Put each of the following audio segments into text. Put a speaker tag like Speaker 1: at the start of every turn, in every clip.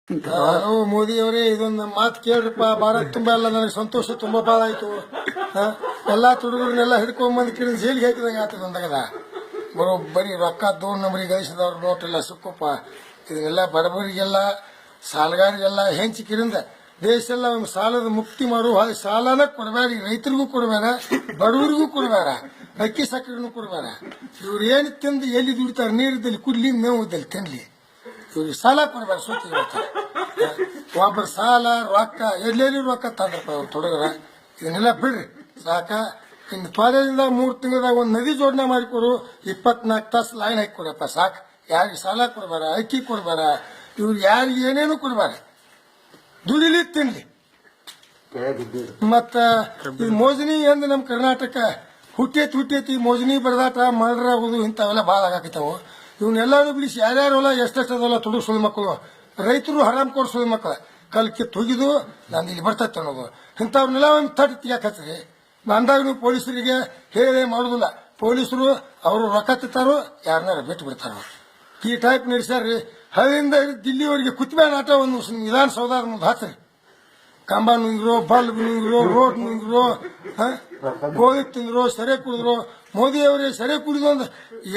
Speaker 1: ಮೋದಿ ಅವರೇ ಇದೊಂದು ಮಾತು ಕೇಳ್ರಪ್ಪ. ಭಾರತ್ ತುಂಬಾ ಎಲ್ಲ ನನಗೆ ಸಂತೋಷ ತುಂಬಾ ಭಾಳ ಆಯ್ತು. ಎಲ್ಲಾ ತುಡುಗರನ್ನೆಲ್ಲ ಹಿಡ್ಕೊಂಡ್ಬಂದು ಕಿಡಿದು ಜೈಲಿಗೆ ಹಾಕಿದಂಗೆ ಆಗ್ತದೆ ಅಂದಾಗದ. ಬರೋಬ್ಬರಿ ರೊಕ್ಕ 2 ನಂಬರಿ ಗಳಿಸಿದವ್ರ ನೋಟ್ ಎಲ್ಲ ಸುಕ್ಕಪ್ಪ. ಇದನ್ನೆಲ್ಲ ಬಡಬರಿಗೆಲ್ಲ ಸಾಲಗಾರಿಗೆಲ್ಲ ಹೆಂಚಿ ಕಿರಿಂದ ದೇಶ ಎಲ್ಲ ಒಂದು ಸಾಲದ ಮುಕ್ತಿ ಮಾಡು. ಹಾಗೆ ಸಾಲನ ಕೊಡಬೇಡ, ರೈತರಿಗೂ ಕೊಡಬೇಡ, ಬಡವರಿಗೂ ಕೊಡಬೇಡ, ಅಕ್ಕಿ ಸಕ್ಕರೆನೂ ಕೊಡಬೇಡ. ಇವ್ರು ಏನು ತಿಂದು ಎಲ್ಲಿ ದುಡಿತಾರೆ, ನೀರಿದ್ದಲ್ಲಿ ಕುಡ್ಲಿ, ಮೇವು ಇದ್ದಲ್ಲಿ ತಿನ್ಲಿ. ಇವ್ರಿಗೆ ಸಾಲ ಕೊಡಬೇಡ, ಸೂಚಿ ಹೇಳ್ತಾರೆ. ಒಬ್ಬರು ಸಾಲ ರೊಕ್ಕ ಎಲ್ಲೆಲ್ಲಿ ರೊಕ್ಕ ತಂದ್ರಪ್ಪ ಅವ್ರು ತೊಡಗರ. ಇದನ್ನೆಲ್ಲ ಬಿಡ್ರಿ ಸಾಕ. ಇನ್ನು ತ್ವರೆಯಿಂದ 3 ತಿಂಗಳದಾಗ ಒಂದು ನದಿ ಜೋಡಣೆ ಮಾಡಿಕೊಡು. 24 ತಾಸು ಲೈನ್ ಹಾಕಿ ಕೊಡಪ್ಪ ಸಾಕು. ಯಾರಿಗೆ ಸಾಲ ಕೊಡಬೇಡ, ಅಕ್ಕಿ ಕೊಡಬೇಡ, ಇವ್ರು ಯಾರಿಗೆ ಏನೇನು ಕೊಡಬೇಡ. ದುಡಿಲಿ ತಿನ್ಲಿ. ಮತ್ತ ಇದು ಮೋಜನಿ ಎಂದು ನಮ್ಮ ಕರ್ನಾಟಕ ಹುಟ್ಟೈತಿ. ಮೋಜನಿ ಬರದಾಟ ಮರ್ಡರ್ ಆಗೋದು ಇಂಥವೆಲ್ಲ ಭಾಳ ಆಗಾಕತ್ತಾವು. ಇವನ್ನೆಲ್ಲರೂ ಬಿಡಿಸಿ ಯಾರ್ಯಾರು ಹೊಲ ಎಷ್ಟೆಷ್ಟದಲ್ಲ ತುಡು ಸುಳ್ಳು ಮಕ್ಕಳು, ರೈತರು ಹರಾಮ್ ಕೊಡ್ ಸುಳ್ಳು ಮಕ್ಕಳು ಕಲ್ ಕಿತ್ತು ಹೋಗಿದ್ದು ನಂದು ಇಲ್ಲಿ ಬರ್ತೈತೆ ಅನ್ನೋದು. ಇಂಥವ್ರನ್ನೆಲ್ಲ ಒಂದು ತಟ್ಟು ತೆಗಿಯಾಕತ್ರಿ. ಅಂದಾಗ ನೀವು ಪೊಲೀಸರಿಗೆ ಹೇಳೇ ಮಾಡೋದಿಲ್ಲ. ಪೊಲೀಸರು ಅವರು ರೊಕ್ಕ ತಿಂತಾರೋ ಯಾರನ್ನಾರ ಬಿಟ್ಟು ಬಿಡ್ತಾರೋ. ಈ ಟೈಪ್ ನಡೆಸ್ಯಾರ್ರಿ. ಹಳ್ಳಿಯಿಂದ ದಿಲ್ಲಿವರೆಗೆ ಕುತ್ಬೇಡ ಆಟ ಒಂದು ವಿಧಾನಸೌಧದ ಮುಂದೆ ಹಾಕ್ರಿ. ಕಂಬ ನುಂಗಿರೋ, ಬಲ್ಬ್ ನುಂಗಿರೋ, ರೋಡ್ ನುಂಗಿರೋ, ಗೋಧಿ ತಿಂದ್ರು, ಸೆರೆ ಕುಡಿದ್ರು. ಮೋದಿ ಅವರೇ ಸೆರೆ ಕುಡಿದು ಅಂದ್ರೆ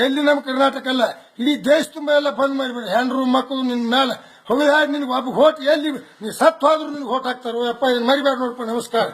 Speaker 1: ಎಲ್ಲಿ ನಮ್ಮ ಕರ್ನಾಟಕ ಅಲ್ಲ ಇಡೀ ದೇಶ ತುಂಬ ಎಲ್ಲ ಬಂದ್ ಮಾಡಿಬಿಡ್ರಿ. ಹೆಣ್ರು ಮಕ್ಕಳು ನಿನ್ ಮೇಲೆ ಹೊಗಳಿ ನಿನ್ಗೆ ಒಬ್ಬ ಹೋಟ್ ಎಲ್ಲಿ ನೀ ಸತ್ತು ಹೋದ್ರು ನಿನ್ಗೆ ಹೋಟ್ ಹಾಕ್ತಾರೋ. ಅಪ್ಪ ಇದನ್ನ ಮರಿಬೇಡ ನೋಡಪ್ಪ. ನಮಸ್ಕಾರ.